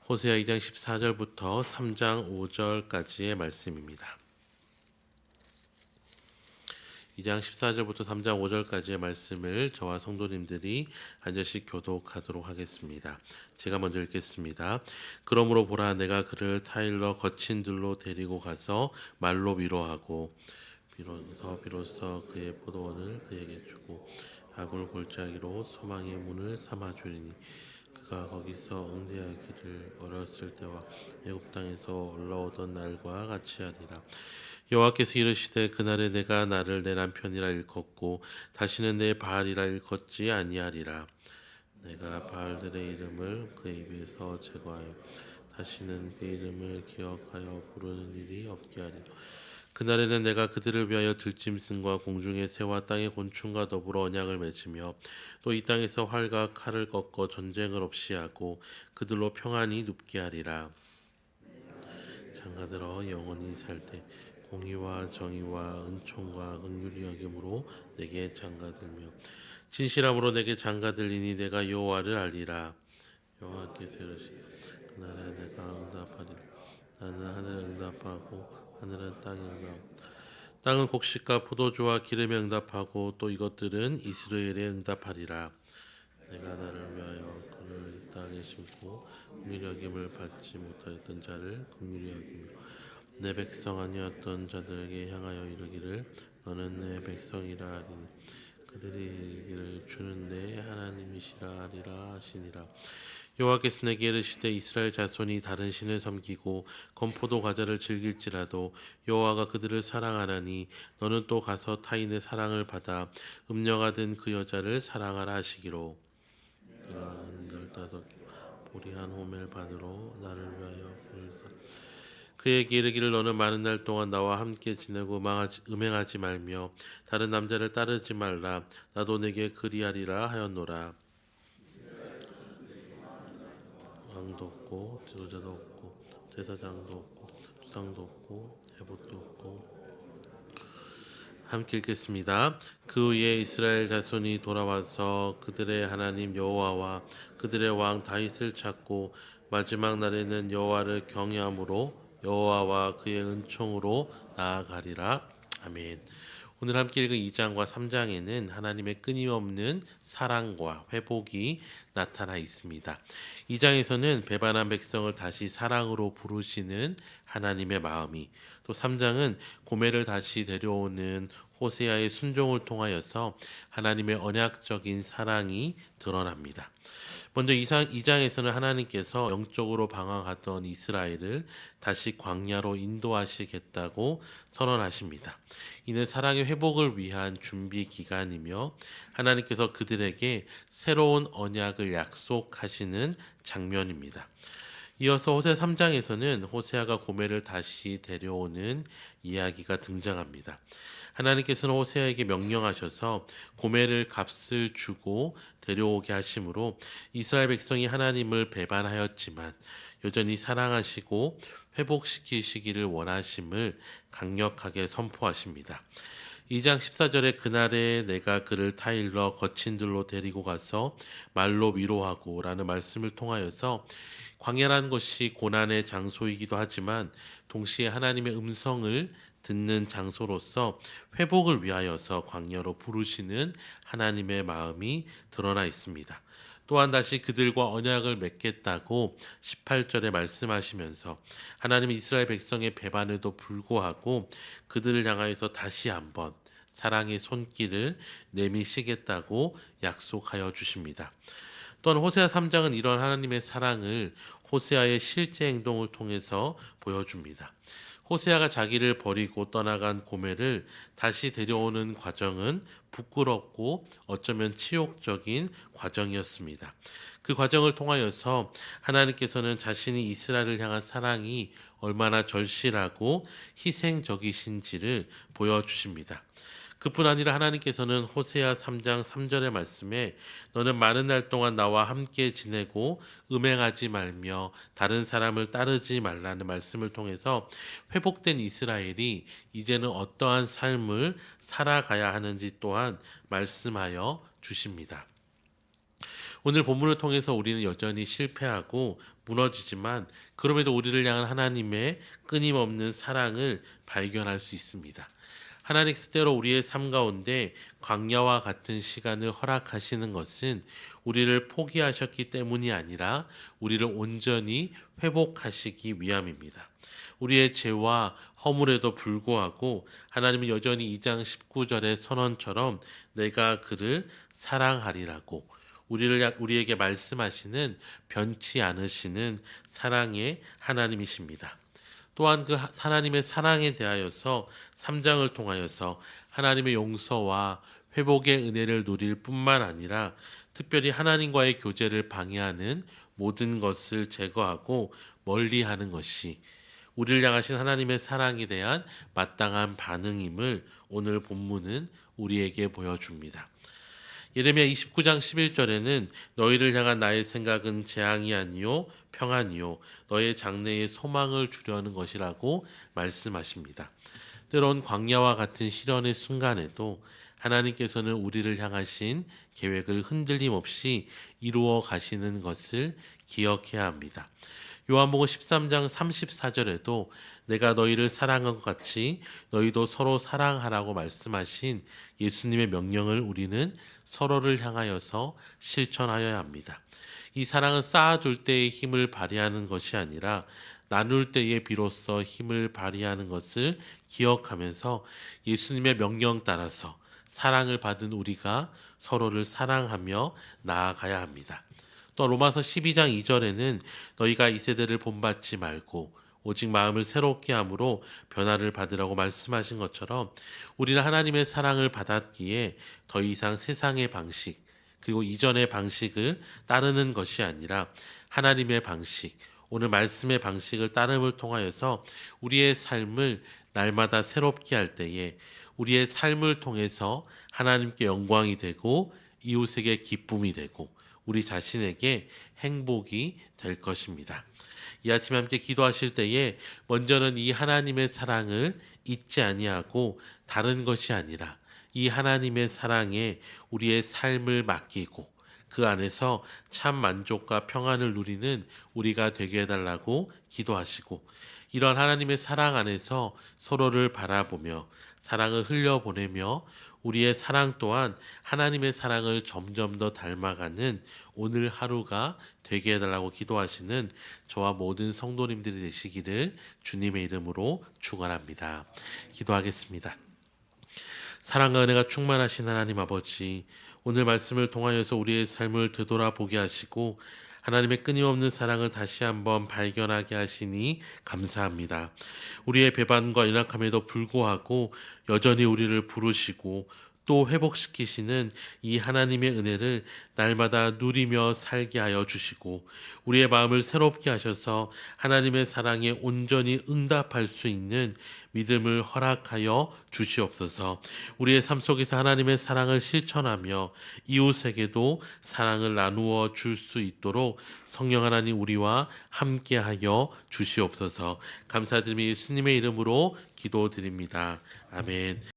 호세아 2장 14절부터 3장 5절까지의 말씀입니다. 2장 14절부터 3장 5절까지의 말씀을 저와 성도님들이 한 절씩 교독하도록 하겠습니다. 제가 먼저 읽겠습니다. 그러므로 보라, 내가 그를 타일러 거친 들로 데리고 가서 말로 위로하고 비로소 그의 포도원을 그에게 주고 아굴 골짜기로 소망의 문을 삼아 주리니 그가 거기서 응대하기를 어렸을 때와 애굽 땅에서 올라오던 날과 같이 하리라. 여호와께서 이르시되 그날에 내가 나를 내 남편이라 일컫고 다시는 내 바알이라 일컫지 아니하리라. 내가 바알들의 이름을 그의 입에서 제거하여 다시는 그 이름을 기억하여 부르는 일이 없게 하리라. 그날에는 내가 그들을 위하여 들짐승과 공중의 새와 땅의 곤충과 더불어 언약을 맺으며 또 이 땅에서 활과 칼을 꺾어 전쟁을 없이 하고 그들로 평안히 눕게 하리라. 장가들어 영원히 살 때 공의와 정의와 은총과 긍휼히 여김으로 내게 장가들며 진실함으로 내게 장가들리니 내가 여호와를 알리라. 여호와께서 이르시되 그날에 내가 응답하리라. 나는 하늘에 응답하고 하늘은 땅에 응답. 땅은 곡식과 포도주와 기름에 응답하고 또 이것들은 이스라엘에 응답하리라. 내가 나를 위하여 그를 이 땅에 심고 긍휼히 여김을 받지 못하였던 자를 긍휼히 여기며 내 백성 아니었던 자들에게 향하여 이르기를 너는 내 백성이라 하리니 그들이 이르기를 주는 내 하나님이시라 하리라 하시니라. 여호와께서 내게 이르시되 이스라엘 자손이 다른 신을 섬기고 건포도 과자를 즐길지라도 여호와가 그들을 사랑하나니 너는 또 가서 타인의 사랑을 받아 음녀가 된 그 여자를 사랑하라 하시기로. 이러한 15 보리한 호멜 반으로 나를 위하여 부르사 그에게 이르기를 너는 많은 날 동안 나와 함께 지내고 음행하지 말며 다른 남자를 따르지 말라. 나도 내게 그리하리라 하였노라. 왕도 없고 지도자도 없고 제사장도 없고 주상도 없고 에봇도 없고. 함께 읽겠습니다. 그 후에 이스라엘 자손이 돌아와서 그들의 하나님 여호와와 그들의 왕 다윗을 찾고 마지막 날에는 여호와를 경외함으로 여호와와 그의 은총으로 나아가리라. 아멘. 오늘 함께 읽은 2장과 3장에는 하나님의 끊임없는 사랑과 회복이 나타나 있습니다. 2장에서는 배반한 백성을 다시 사랑으로 부르시는 하나님의 마음이, 또 3장은 고멜을 다시 데려오는 호세아의 순종을 통하여서 하나님의 언약적인 사랑이 드러납니다. 먼저 2장에서는 하나님께서 영적으로 방황하던 이스라엘을 다시 광야로 인도하시겠다고 선언하십니다. 이는 사랑의 회복을 위한 준비 기간이며 하나님께서 그들에게 새로운 언약을 약속하시는 장면입니다. 이어서 호세 3장에서는 호세아가 고멜을 다시 데려오는 이야기가 등장합니다. 하나님께서는 호세아에게 명령하셔서 고멜을 값을 주고 데려오게 하심으로 이스라엘 백성이 하나님을 배반하였지만 여전히 사랑하시고 회복시키시기를 원하심을 강력하게 선포하십니다. 2장 14절에 그날에 내가 그를 타일러 거친 들로 데리고 가서 말로 위로하고 라는 말씀을 통하여서 광야라는 것이 고난의 장소이기도 하지만 동시에 하나님의 음성을 듣는 장소로서 회복을 위하여서 광야로 부르시는 하나님의 마음이 드러나 있습니다. 또한 다시 그들과 언약을 맺겠다고 18절에 말씀하시면서 하나님 이스라엘 백성의 배반에도 불구하고 그들을 향하여서 다시 한번 사랑의 손길을 내미시겠다고 약속하여 주십니다. 또한 호세아 3장은 이런 하나님의 사랑을 호세아의 실제 행동을 통해서 보여줍니다. 호세아가 자기를 버리고 떠나간 고멜을 다시 데려오는 과정은 부끄럽고 어쩌면 치욕적인 과정이었습니다. 그 과정을 통하여서 하나님께서는 자신이 이스라엘을 향한 사랑이 얼마나 절실하고 희생적이신지를 보여주십니다. 그뿐 아니라 하나님께서는 호세아 3장 3절의 말씀에 너는 많은 날 동안 나와 함께 지내고 음행하지 말며 다른 사람을 따르지 말라는 말씀을 통해서 회복된 이스라엘이 이제는 어떠한 삶을 살아가야 하는지 또한 말씀하여 주십니다. 오늘 본문을 통해서 우리는 여전히 실패하고 무너지지만 그럼에도 우리를 향한 하나님의 끊임없는 사랑을 발견할 수 있습니다. 하나님 뜻대로 우리의 삶 가운데 광야와 같은 시간을 허락하시는 것은 우리를 포기하셨기 때문이 아니라 우리를 온전히 회복하시기 위함입니다. 우리의 죄와 허물에도 불구하고 하나님은 여전히 2장 19절의 선언처럼 내가 그를 사랑하리라고 우리에게 말씀하시는 변치 않으시는 사랑의 하나님이십니다. 또한 그 하나님의 사랑에 대하여서 3장을 통하여서 하나님의 용서와 회복의 은혜를 누릴 뿐만 아니라 특별히 하나님과의 교제를 방해하는 모든 것을 제거하고 멀리하는 것이 우리를 향하신 하나님의 사랑에 대한 마땅한 반응임을 오늘 본문은 우리에게 보여줍니다. 예레미야 29장 11절에는 너희를 향한 나의 생각은 재앙이 아니요 평안이요 너의 장래에 소망을 주려는 것이라고 말씀하십니다. 때론 광야와 같은 시련의 순간에도 하나님께서는 우리를 향하신 계획을 흔들림 없이 이루어 가시는 것을 기억해야 합니다. 요한복음 13장 34절에도 내가 너희를 사랑한 것 같이 너희도 서로 사랑하라고 말씀하신 예수님의 명령을 우리는 서로를 향하여서 실천하여야 합니다. 이 사랑은 쌓아둘 때의 힘을 발휘하는 것이 아니라 나눌 때에 비로소 힘을 발휘하는 것을 기억하면서 예수님의 명령 따라서 사랑을 받은 우리가 서로를 사랑하며 나아가야 합니다. 또 로마서 12장 2절에는 너희가 이 세대를 본받지 말고 오직 마음을 새롭게 함으로 변화를 받으라고 말씀하신 것처럼 우리는 하나님의 사랑을 받았기에 더 이상 세상의 방식 그리고 이전의 방식을 따르는 것이 아니라 하나님의 방식, 오늘 말씀의 방식을 따름을 통하여서 우리의 삶을 날마다 새롭게 할 때에 우리의 삶을 통해서 하나님께 영광이 되고 이웃에게 기쁨이 되고 우리 자신에게 행복이 될 것입니다. 이 아침에 함께 기도하실 때에 먼저는 이 하나님의 사랑을 잊지 아니하고 다른 것이 아니라 이 하나님의 사랑에 우리의 삶을 맡기고 그 안에서 참 만족과 평안을 누리는 우리가 되게 해달라고 기도하시고 이런 하나님의 사랑 안에서 서로를 바라보며 사랑을 흘려보내며 우리의 사랑 또한 하나님의 사랑을 점점 더 닮아가는 오늘 하루가 되게 해달라고 기도하시는 저와 모든 성도님들이 되시기를 주님의 이름으로 축원합니다. 기도하겠습니다. 사랑과 은혜가 충만하신 하나님 아버지, 오늘 말씀을 통하여서 우리의 삶을 되돌아보게 하시고 하나님의 끊임없는 사랑을 다시 한번 발견하게 하시니 감사합니다. 우리의 배반과 연약함에도 불구하고 여전히 우리를 부르시고 또 회복시키시는 이 하나님의 은혜를 날마다 누리며 살게 하여 주시고 우리의 마음을 새롭게 하셔서 하나님의 사랑에 온전히 응답할 수 있는 믿음을 허락하여 주시옵소서. 우리의 삶 속에서 하나님의 사랑을 실천하며 이웃에게도 사랑을 나누어 줄 수 있도록 성령 하나님 우리와 함께하여 주시옵소서. 감사드리며 예수님의 이름으로 기도드립니다. 아멘.